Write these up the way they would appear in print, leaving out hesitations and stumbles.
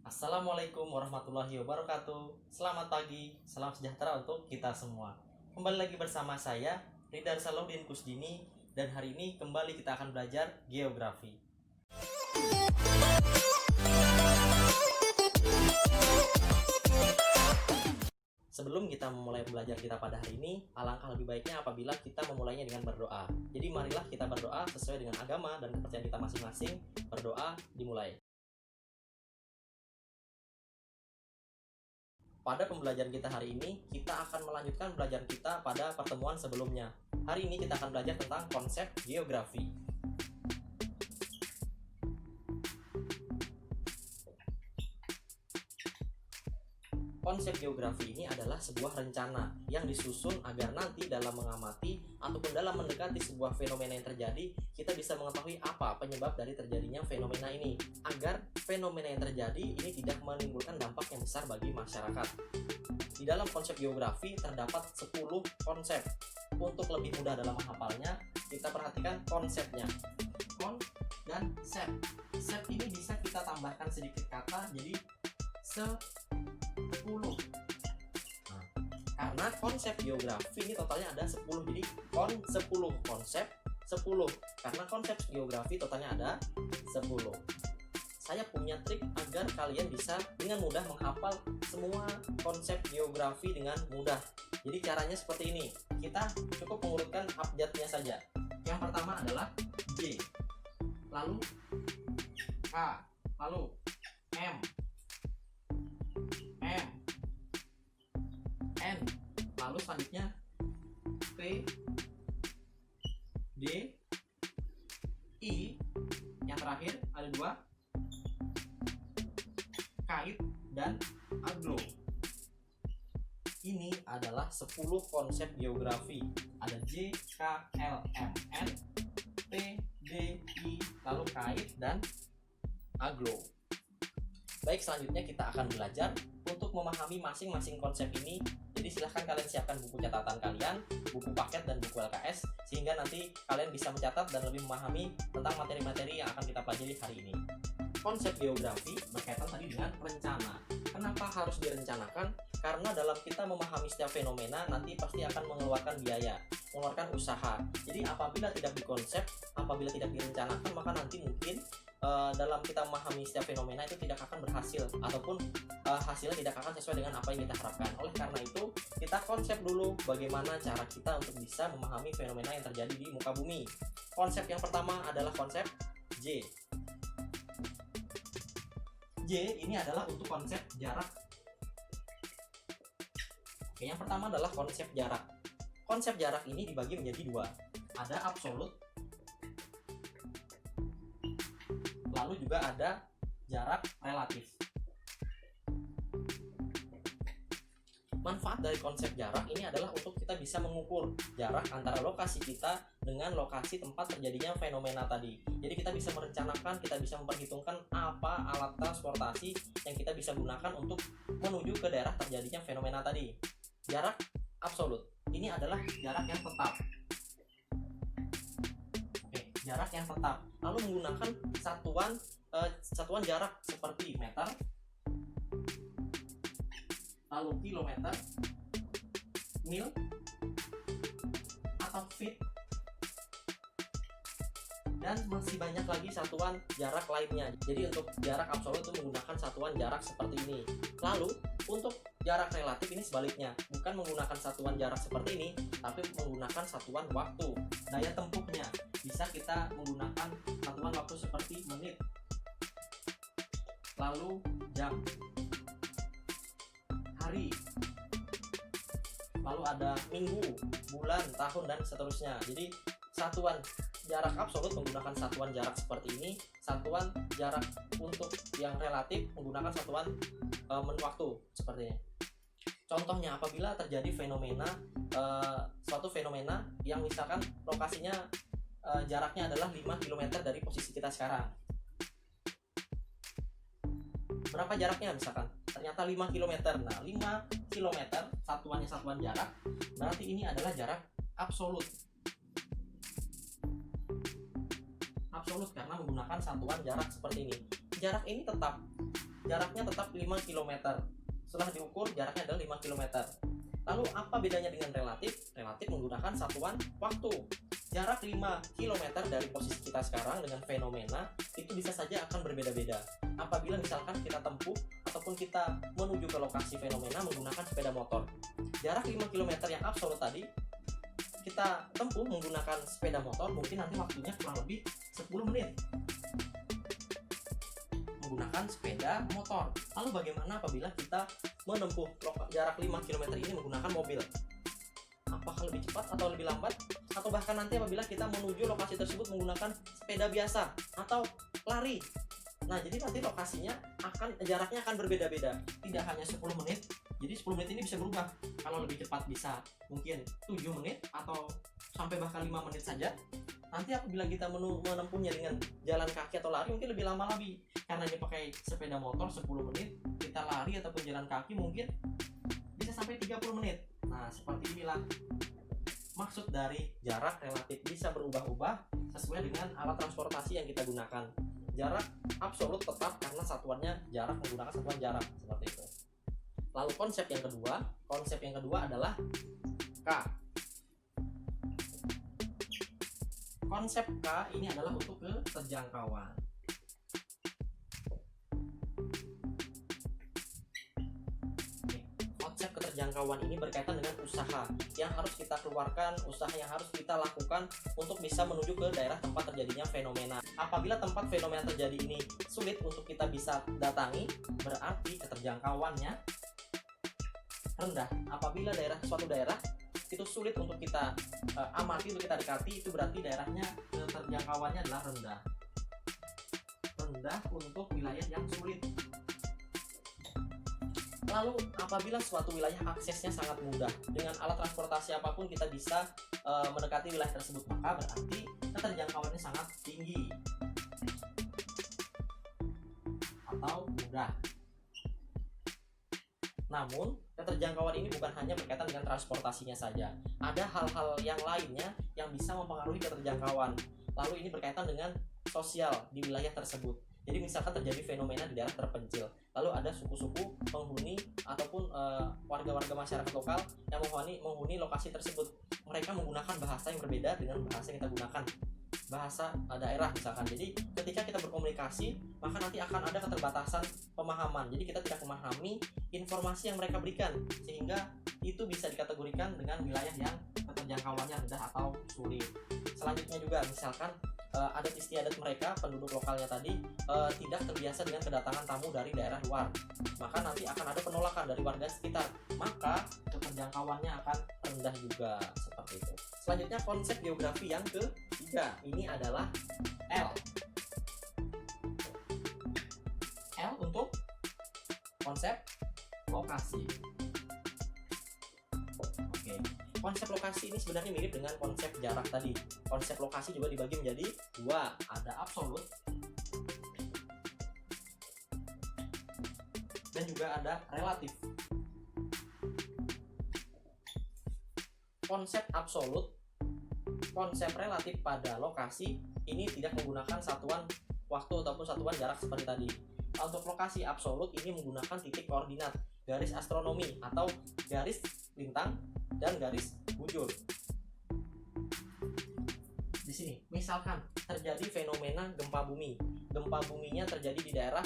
Assalamualaikum warahmatullahi wabarakatuh. Selamat pagi, salam sejahtera untuk kita semua. Kembali lagi bersama saya, Ridar Salahuddin Kusdini, dan hari ini kembali kita akan belajar geografi. Sebelum kita memulai belajar kita pada hari ini, alangkah lebih baiknya apabila kita memulainya dengan berdoa. Jadi marilah kita berdoa sesuai dengan agama dan kepercayaan kita masing-masing. Berdoa dimulai. Pada pembelajaran kita hari ini, kita akan melanjutkan belajar kita pada pertemuan sebelumnya. Hari ini kita akan belajar tentang konsep geografi. Konsep geografi ini adalah sebuah rencana yang disusun agar nanti dalam mengamati ataupun dalam mendekati sebuah fenomena yang terjadi, kita bisa mengetahui apa penyebab dari terjadinya fenomena ini, agar fenomena yang terjadi ini tidak menimbulkan dampak yang besar bagi masyarakat. Di dalam konsep geografi terdapat 10 konsep. Untuk lebih mudah dalam menghafalnya, kita perhatikan konsepnya. Kon dan sep. Sep ini bisa kita tambahkan sedikit kata, jadi 10. Karena konsep geografi ini totalnya ada 10, jadi 10 konsep 10. Karena konsep geografi totalnya ada 10. Saya punya trik agar kalian bisa dengan mudah menghafal semua konsep geografi dengan mudah. Jadi caranya seperti ini. Kita cukup mengurutkan abjadnya saja. Yang pertama adalah J, lalu K, lalu M, N, lalu selanjutnya P, D, I, yang terakhir ada 2, kait dan aglo. Ini adalah 10 konsep geografi. Ada J, K, L, M, N, P, D, I, lalu kait dan aglo. Baik, selanjutnya kita akan belajar untuk memahami masing-masing konsep ini. Jadi silahkan kalian siapkan buku catatan kalian, buku paket dan buku LKS, sehingga nanti kalian bisa mencatat dan lebih memahami tentang materi-materi yang akan kita pelajari hari ini. Konsep geografi berkaitan tadi dengan rencana. Kenapa harus direncanakan? Karena dalam kita memahami setiap fenomena nanti pasti akan mengeluarkan biaya, mengeluarkan usaha. Jadi apabila tidak dikonsep, apabila tidak direncanakan, maka nanti mungkin dalam kita memahami setiap fenomena itu tidak akan berhasil, ataupun hasilnya tidak akan sesuai dengan apa yang kita harapkan. Oleh karena itu, kita konsep dulu bagaimana cara kita untuk bisa memahami fenomena yang terjadi di muka bumi. Konsep yang pertama adalah konsep J. J ini adalah untuk konsep jarak. Oke, yang pertama adalah konsep jarak. Konsep jarak ini dibagi menjadi 2. Ada absolut, lalu juga ada jarak relatif. Manfaat dari konsep jarak ini adalah untuk kita bisa mengukur jarak antara lokasi kita dengan lokasi tempat terjadinya fenomena tadi. Jadi kita bisa merencanakan, kita bisa memperhitungkan apa alat transportasi yang kita bisa gunakan untuk menuju ke daerah terjadinya fenomena tadi. Jarak absolut ini adalah jarak yang tetap. Oke, jarak yang tetap. Lalu menggunakan satuan jarak seperti meter, lalu kilometer, mil, atau feet, dan masih banyak lagi satuan jarak lainnya. Jadi untuk jarak absolut itu menggunakan satuan jarak seperti ini. Lalu untuk jarak relatif ini sebaliknya, bukan menggunakan satuan jarak seperti ini, tapi menggunakan satuan waktu. Daya tempuhnya bisa kita menggunakan satuan waktu seperti menit, lalu jam, hari, lalu ada minggu, bulan, tahun, dan seterusnya. Jadi satuan jarak absolut menggunakan satuan jarak seperti ini, satuan jarak untuk yang relatif menggunakan satuan waktu seperti ini. Contohnya apabila terjadi fenomena, suatu fenomena yang misalkan lokasinya jaraknya adalah 5 km dari posisi kita sekarang. Berapa jaraknya misalkan? Ternyata 5 km. Nah, 5 km satuannya satuan jarak, berarti ini adalah jarak absolut. Absolut karena menggunakan satuan jarak seperti ini. Jarak ini tetap jaraknya tetap 5 km. Setelah diukur jaraknya adalah 5 km. Lalu apa bedanya dengan relatif? Relatif menggunakan satuan waktu. Jarak 5 km dari posisi kita sekarang dengan fenomena itu bisa saja akan berbeda-beda. Apabila misalkan kita tempuh ataupun kita menuju ke lokasi fenomena menggunakan sepeda motor. Jarak 5 km yang absolut tadi kita tempuh menggunakan sepeda motor, mungkin nanti waktunya kurang lebih 10 menit menggunakan sepeda motor. Lalu bagaimana apabila kita menempuh jarak 5 km ini menggunakan mobil? Apakah lebih cepat atau lebih lambat? Atau bahkan nanti apabila kita menuju lokasi tersebut menggunakan sepeda biasa atau lari? Nah, jadi nanti lokasinya jaraknya akan berbeda-beda. Tidak hanya 10 menit. Jadi 10 menit ini bisa berubah. Kalau lebih cepat bisa mungkin 7 menit atau sampai bahkan 5 menit saja. Nanti apabila kita menempuhnya dengan jalan kaki atau lari mungkin lebih lama lagi. Karena ini pakai sepeda motor 10 menit, kita lari ataupun jalan kaki mungkin bisa sampai 30 menit. Nah, seperti inilah maksud dari jarak relatif, bisa berubah-ubah sesuai dengan alat transportasi yang kita gunakan. Jarak absolut tetap karena satuannya jarak, menggunakan satuan jarak seperti itu. Lalu konsep yang kedua adalah K. Konsep K ini adalah untuk keterjangkauan. Konsep keterjangkauan ini berkaitan dengan usaha yang harus kita keluarkan, usaha yang harus kita lakukan untuk bisa menuju ke daerah tempat terjadinya fenomena. Apabila tempat fenomena terjadi ini sulit untuk kita bisa datangi, berarti keterjangkauannya rendah. Apabila suatu daerah itu sulit untuk kita amati, untuk kita dekati, itu berarti daerahnya keterjangkauannya adalah rendah untuk wilayah yang sulit. Lalu apabila suatu wilayah aksesnya sangat mudah, dengan alat transportasi apapun kita bisa mendekati wilayah tersebut, maka berarti keterjangkauannya sangat tinggi atau mudah. Namun keterjangkauan ini bukan hanya berkaitan dengan transportasinya saja. Ada hal-hal yang lainnya yang bisa mempengaruhi keterjangkauan. Lalu ini berkaitan dengan sosial di wilayah tersebut. Jadi misalkan terjadi fenomena di daerah terpencil, lalu ada suku-suku penghuni ataupun warga-warga masyarakat lokal yang menghuni lokasi tersebut. Mereka menggunakan bahasa yang berbeda dengan bahasa yang kita gunakan, bahasa daerah misalkan. Jadi ketika kita berkomunikasi, maka nanti akan ada keterbatasan pemahaman. Jadi kita tidak memahami informasi yang mereka berikan, sehingga itu bisa dikategorikan dengan wilayah yang keterjangkauannya rendah atau sulit. Selanjutnya juga misalkan adat istiadat mereka, penduduk lokalnya tadi tidak terbiasa dengan kedatangan tamu dari daerah luar, maka nanti akan ada penolakan dari warga sekitar, maka keterjangkauannya akan rendah juga, seperti itu. Selanjutnya konsep geografi yang ketiga, ini adalah L. L untuk konsep lokasi. Oke. Konsep lokasi ini sebenarnya mirip dengan konsep jarak tadi. Konsep lokasi juga dibagi menjadi dua, ada absolut dan juga ada relatif. Konsep absolut, konsep relatif pada lokasi ini tidak menggunakan satuan waktu ataupun satuan jarak seperti tadi. Untuk lokasi absolut ini menggunakan titik koordinat, garis astronomi atau garis lintang dan garis bujur. Di sini misalkan terjadi fenomena gempa bumi. Gempa buminya terjadi di daerah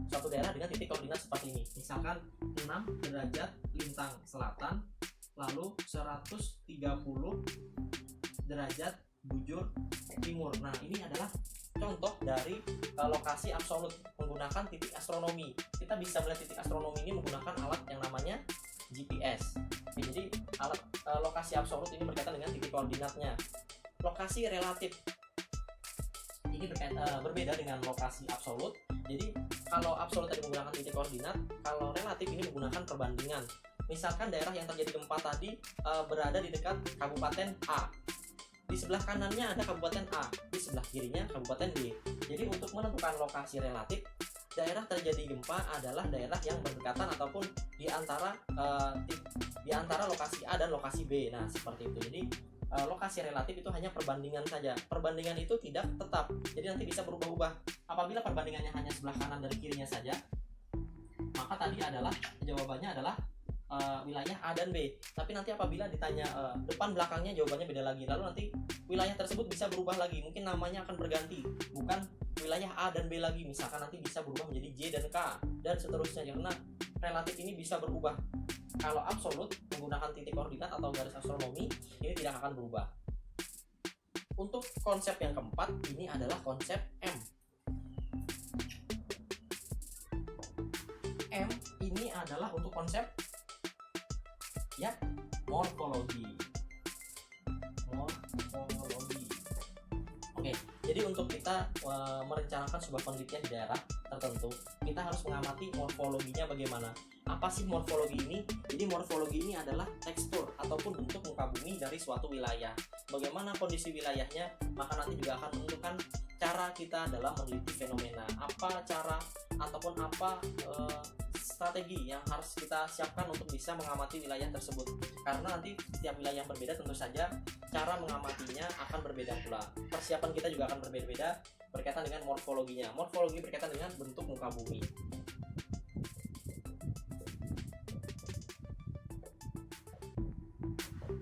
suatu daerah dengan titik koordinat seperti ini. Misalkan 6 derajat lintang selatan, lalu 130 derajat bujur timur. Nah, ini adalah contoh dari lokasi absolut menggunakan titik astronomi. Kita bisa melihat titik astronomi ini menggunakan alat yang namanya GPS. Jadi alat lokasi absolut ini berkaitan dengan titik koordinatnya. Lokasi relatif ini berbeda dengan lokasi absolut. Jadi kalau absolut tadi menggunakan titik koordinat, kalau relatif ini menggunakan perbandingan. Misalkan daerah yang terjadi gempa tadi berada di dekat kabupaten A. Di sebelah kanannya ada kabupaten A, di sebelah kirinya kabupaten B. Jadi untuk menentukan lokasi relatif, daerah terjadi gempa adalah daerah yang berdekatan ataupun di antara lokasi A dan lokasi B. Nah, seperti itu. Jadi lokasi relatif itu hanya perbandingan saja. Perbandingan itu tidak tetap, jadi nanti bisa berubah-ubah. Apabila perbandingannya hanya sebelah kanan dan kirinya saja, maka tadi adalah jawabannya adalah wilayah A dan B. Tapi nanti apabila ditanya depan belakangnya, jawabannya beda lagi. Lalu nanti wilayah tersebut bisa berubah lagi, mungkin namanya akan berganti, bukan wilayah A dan B lagi. Misalkan nanti bisa berubah menjadi J dan K dan seterusnya, karena relatif ini bisa berubah. Kalau absolut menggunakan titik koordinat atau garis astronomi ini tidak akan berubah. Untuk konsep yang keempat ini adalah konsep M. M ini adalah untuk konsep ya morfologi. Oke, jadi untuk kita merencanakan sebuah penelitian di daerah tertentu, kita harus mengamati morfologinya bagaimana. Apa sih morfologi ini? Jadi morfologi ini adalah tekstur ataupun bentuk muka bumi dari suatu wilayah. Bagaimana kondisi wilayahnya, maka nanti juga akan menentukan cara kita dalam meneliti fenomena. Apa cara ataupun apa strategi yang harus kita siapkan untuk bisa mengamati wilayah tersebut. Karena nanti setiap wilayah yang berbeda, tentu saja cara mengamatinya akan berbeda pula. Persiapan kita juga akan berbeda-beda berkaitan dengan morfologinya. Morfologi berkaitan dengan bentuk muka bumi.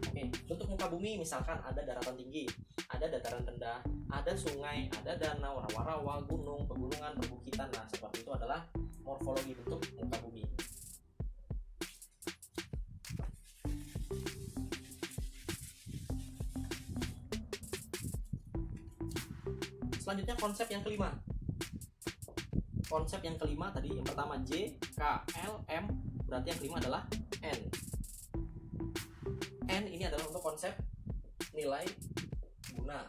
Oke, bentuk muka bumi misalkan ada daratan tinggi, ada dataran rendah, ada sungai, ada danau, rawa-rawa, gunung, pegunungan, perbukitan. Nah, seperti itu adalah morfologi bentuk muka bumi. Selanjutnya konsep yang kelima. Konsep yang kelima tadi yang pertama J, K, L, M, berarti yang kelima adalah N. N ini adalah untuk konsep nilai guna.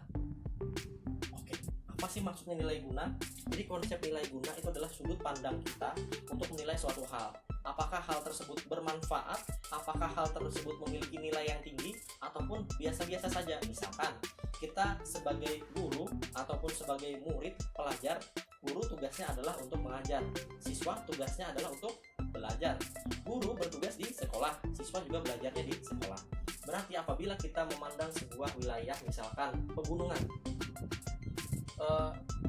Oke, apa sih maksudnya nilai guna? Jadi konsep nilai guna itu adalah sudut pandang kita untuk menilai suatu hal. Apakah hal tersebut bermanfaat, apakah hal tersebut memiliki nilai yang tinggi, ataupun biasa-biasa saja. Misalkan kita sebagai guru ataupun sebagai murid, pelajar, guru tugasnya adalah untuk mengajar, siswa tugasnya adalah untuk belajar. Guru bertugas di sekolah, siswa juga belajarnya di sekolah. Berarti apabila kita memandang sebuah wilayah, misalkan pegunungan,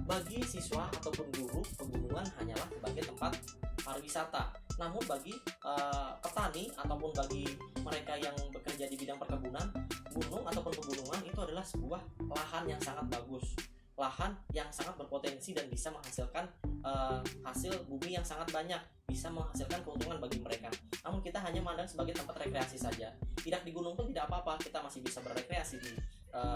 bagi siswa ataupun guru, pegunungan hanyalah sebagai tempat pariwisata. Namun bagi petani ataupun bagi mereka yang bekerja di bidang perkebunan, gunung ataupun pegunungan itu adalah sebuah lahan yang sangat bagus, lahan yang sangat berpotensi dan bisa menghasilkan hasil bumi yang sangat banyak, bisa menghasilkan keuntungan bagi mereka. Namun kita hanya memandang sebagai tempat rekreasi saja. Tidak di gunung pun tidak apa-apa, kita masih bisa berekreasi di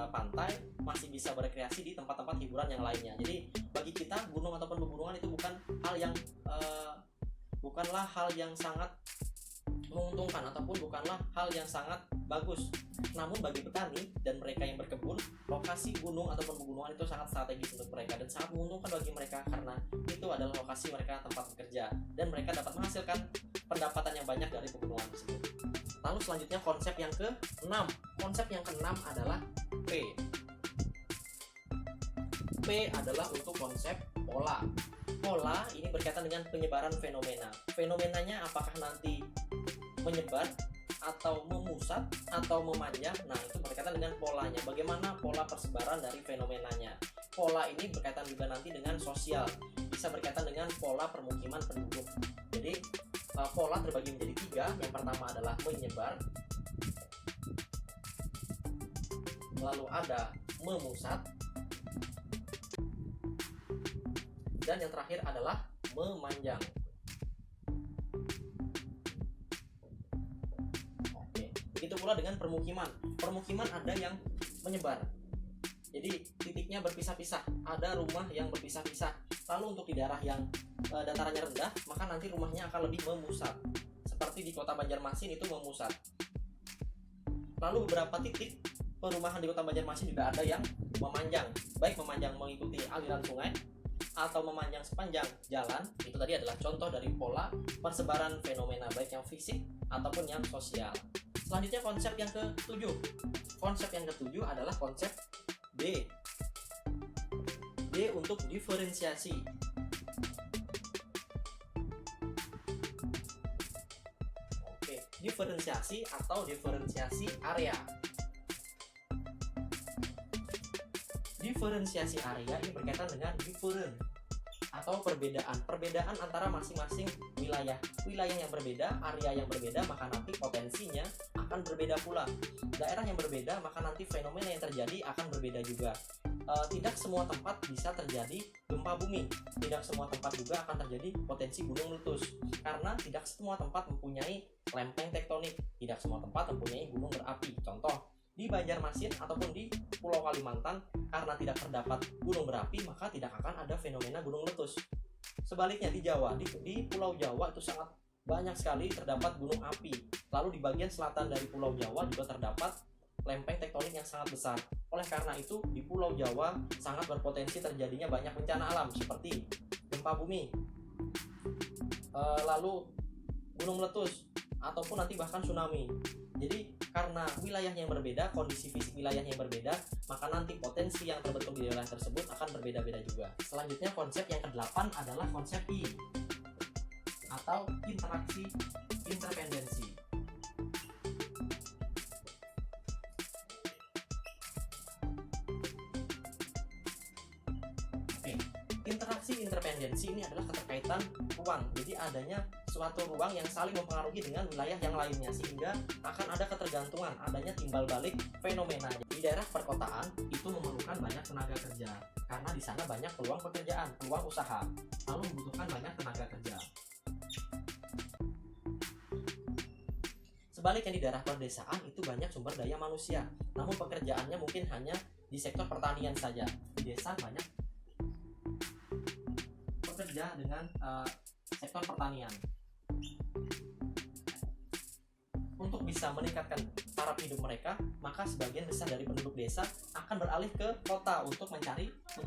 pantai, masih bisa berekreasi di tempat-tempat hiburan yang lainnya. Jadi bagi kita gunung ataupun pegunungan itu bukanlah hal yang sangat menguntungkan ataupun bukanlah hal yang sangat bagus. Namun bagi petani dan mereka yang berkebun, lokasi gunung ataupun pegunungan itu sangat strategis untuk mereka dan sangat menguntungkan bagi mereka, karena itu adalah lokasi mereka tempat bekerja dan mereka dapat menghasilkan pendapatan yang banyak dari pegunungan tersebut. Lalu selanjutnya konsep yang ke-6. Konsep yang ke-6 adalah P. P adalah untuk konsep pola. Pola ini berkaitan dengan penyebaran fenomena. Fenomenanya apakah nanti menyebar atau memusat atau memanjang. Nah, itu berkaitan dengan polanya. Bagaimana pola persebaran dari fenomenanya. Pola ini berkaitan juga nanti dengan sosial. Bisa berkaitan dengan pola permukiman penduduk. Jadi pola terbagi menjadi 3. Yang pertama adalah menyebar, lalu ada memusat, dan yang terakhir adalah memanjang. Oke, begitu pula dengan permukiman. Permukiman ada yang menyebar, jadi titiknya berpisah-pisah, ada rumah yang berpisah-pisah. Lalu untuk di daerah yang datarannya rendah, maka nanti rumahnya akan lebih memusat. Seperti di kota Banjarmasin itu memusat. Lalu beberapa titik perumahan di kota Banjarmasin juga ada yang memanjang, baik memanjang mengikuti aliran sungai atau memanjang sepanjang jalan. Itu tadi adalah contoh dari pola persebaran fenomena baik yang fisik ataupun yang sosial. Selanjutnya konsep yang ke-7. Konsep yang ke-7 adalah konsep D. D untuk diferensiasi. Oke, diferensiasi atau diferensiasi area. Diferensiasi area ini berkaitan dengan different atau perbedaan antara masing-masing wilayah yang berbeda, area yang berbeda, maka nanti potensinya akan berbeda pula. Daerah yang berbeda, maka nanti fenomena yang terjadi akan berbeda juga. Tidak semua tempat bisa terjadi gempa bumi, tidak semua tempat juga akan terjadi potensi gunung meletus, karena tidak semua tempat mempunyai lempeng tektonik, tidak semua tempat mempunyai gunung berapi. Contoh, di Banjarmasin ataupun di Pulau Kalimantan, karena tidak terdapat gunung berapi, maka tidak akan ada fenomena gunung meletus. Sebaliknya di Jawa, di Pulau Jawa itu sangat banyak sekali terdapat gunung api. Lalu di bagian selatan dari Pulau Jawa juga terdapat lempeng tektonik yang sangat besar. Oleh karena itu, di Pulau Jawa sangat berpotensi terjadinya banyak bencana alam seperti gempa bumi, lalu gunung meletus, ataupun nanti bahkan tsunami. Jadi karena wilayahnya yang berbeda, kondisi fisik wilayahnya yang berbeda, maka nanti potensi yang terbentuk di wilayah tersebut akan berbeda-beda juga. Selanjutnya konsep yang ke-8 adalah konsep I atau interaksi interpendensi. Interaksi interpendensi ini adalah keterkaitan ruang. Jadi adanya suatu ruang yang saling mempengaruhi dengan wilayah yang lainnya, sehingga akan ada ketergantungan, adanya timbal balik fenomena. Di daerah perkotaan itu memerlukan banyak tenaga kerja, karena di sana banyak peluang pekerjaan, peluang usaha, lalu membutuhkan banyak tenaga kerja. Sebaliknya di daerah perdesaan itu banyak sumber daya manusia, namun pekerjaannya mungkin hanya di sektor pertanian saja. Di desa banyak bekerja dengan sektor pertanian. Untuk bisa meningkatkan taraf hidup mereka, maka sebagian besar dari penduduk desa akan beralih ke kota untuk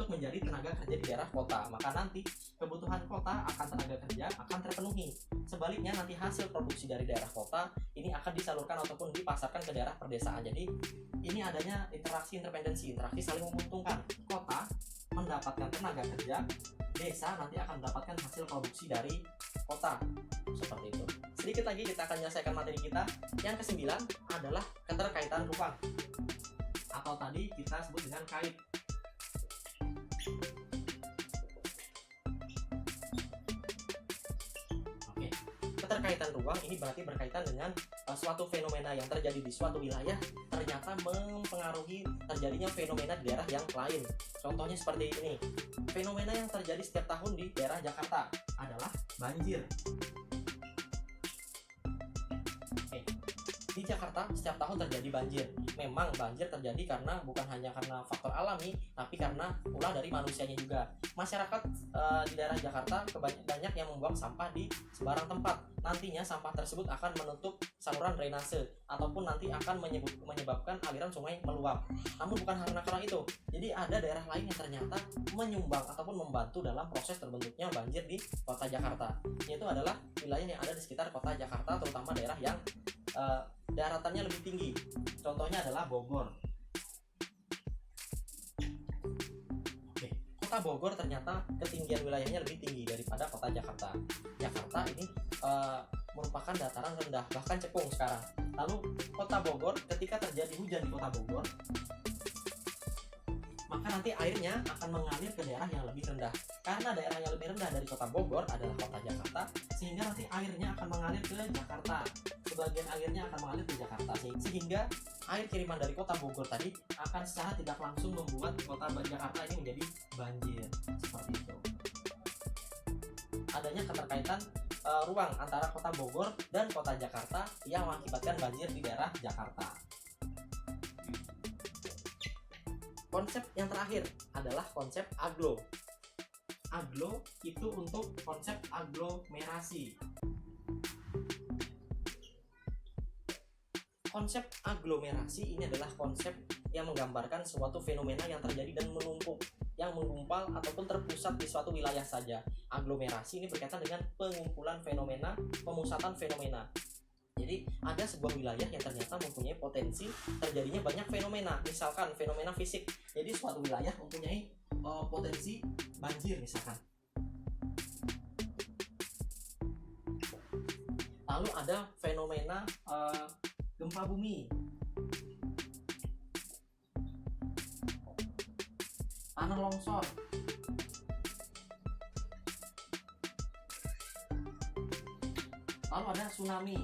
menjadi tenaga kerja di daerah kota. Maka nanti kebutuhan kota akan tenaga kerja akan terpenuhi. Sebaliknya nanti hasil produksi dari daerah kota ini akan disalurkan ataupun dipasarkan ke daerah perdesaan. Jadi ini adanya interaksi interpendensi, interaksi saling menguntungkan. Kota mendapatkan tenaga kerja, desa nanti akan mendapatkan hasil produksi dari kota. Seperti itu. Sedikit lagi kita akan menyelesaikan materi kita. Yang ke-9 adalah keterkaitan ruang, atau tadi kita sebut dengan kait. Oke. Keterkaitan ruang ini berarti berkaitan dengan suatu fenomena yang terjadi di suatu wilayah ternyata mempengaruhi terjadinya fenomena di daerah yang lain. Contohnya seperti ini. Fenomena yang terjadi setiap tahun di daerah Jakarta adalah banjir. Di Jakarta setiap tahun terjadi banjir. Memang banjir terjadi bukan hanya karena faktor alami, tapi karena ulah dari manusianya juga. Masyarakat di daerah Jakarta banyak yang membuang sampah di sembarang tempat. Nantinya sampah tersebut akan menutup saluran drainase, ataupun nanti akan menyebabkan aliran sungai meluap. Namun bukan karena itu. Jadi ada daerah lain yang ternyata menyumbang ataupun membantu dalam proses terbentuknya banjir di kota Jakarta. Yaitu adalah wilayah yang ada di sekitar kota Jakarta, terutama daerah yang daratannya lebih tinggi. Contohnya adalah Bogor. Oke. Kota Bogor ternyata ketinggian wilayahnya lebih tinggi daripada kota Jakarta. Jakarta ini merupakan dataran rendah, bahkan cekung sekarang. Lalu kota Bogor, ketika terjadi hujan di kota Bogor, maka nanti airnya akan mengalir ke daerah yang lebih rendah. Karena daerah yang lebih rendah dari kota Bogor adalah kota Jakarta, sehingga nanti airnya akan mengalir ke Jakarta. Sebagian airnya akan mengalir ke Jakarta, sehingga air kiriman dari kota Bogor tadi akan secara tidak langsung membuat kota Jakarta ini menjadi banjir. Seperti itu. Adanya keterkaitan ruang antara kota Bogor dan kota Jakarta yang mengakibatkan banjir di daerah Jakarta. Konsep yang terakhir adalah konsep aglo. Aglo itu untuk konsep aglomerasi. Konsep aglomerasi ini adalah konsep yang menggambarkan suatu fenomena yang terjadi dan menumpuk, yang menggumpal ataupun terpusat di suatu wilayah saja. Aglomerasi ini berkaitan dengan pengumpulan fenomena, pemusatan fenomena. Jadi ada sebuah wilayah yang ternyata mempunyai potensi terjadinya banyak fenomena, misalkan fenomena fisik. Jadi suatu wilayah mempunyai potensi banjir misalkan. Lalu ada fenomena gempa bumi. tanah longsor, lalu ada tsunami.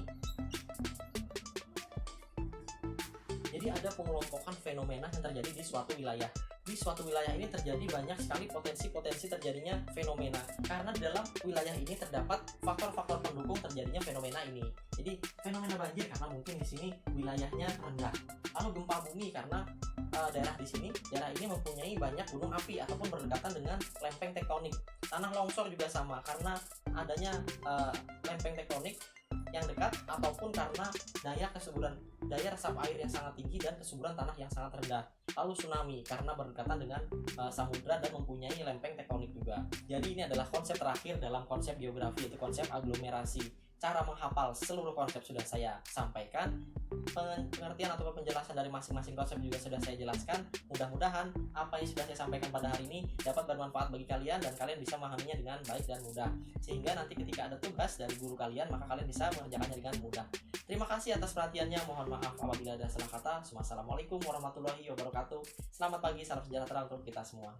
Jadi ada pengelompokan fenomena yang terjadi di suatu wilayah. Di suatu wilayah ini terjadi banyak sekali potensi-potensi terjadinya fenomena, karena di dalam wilayah ini terdapat faktor-faktor pendukung terjadinya fenomena ini. Jadi fenomena banjir karena mungkin di sini wilayahnya rendah. Lalu gempa bumi karena daerah ini mempunyai banyak gunung api ataupun berdekatan dengan lempeng tektonik. Tanah longsor juga sama karena adanya lempeng tektonik yang dekat ataupun karena daya resap air yang sangat tinggi dan kesuburan tanah yang sangat rendah. Lalu tsunami karena berdekatan dengan samudra dan mempunyai lempeng tektonik juga. Jadi ini adalah konsep terakhir dalam konsep geografi, yaitu konsep aglomerasi. Cara menghafal seluruh konsep sudah saya sampaikan, pengertian atau penjelasan dari masing-masing konsep juga sudah saya jelaskan. Mudah-mudahan apa yang sudah saya sampaikan pada hari ini dapat bermanfaat bagi kalian dan kalian bisa memahaminya dengan baik dan mudah, sehingga nanti ketika ada tugas dari guru kalian maka kalian bisa mengerjakannya dengan mudah. Terima kasih atas perhatiannya, mohon maaf apabila ada salah kata. Wassalamualaikum warahmatullahi wabarakatuh. Selamat pagi, salam sejahtera untuk kita semua.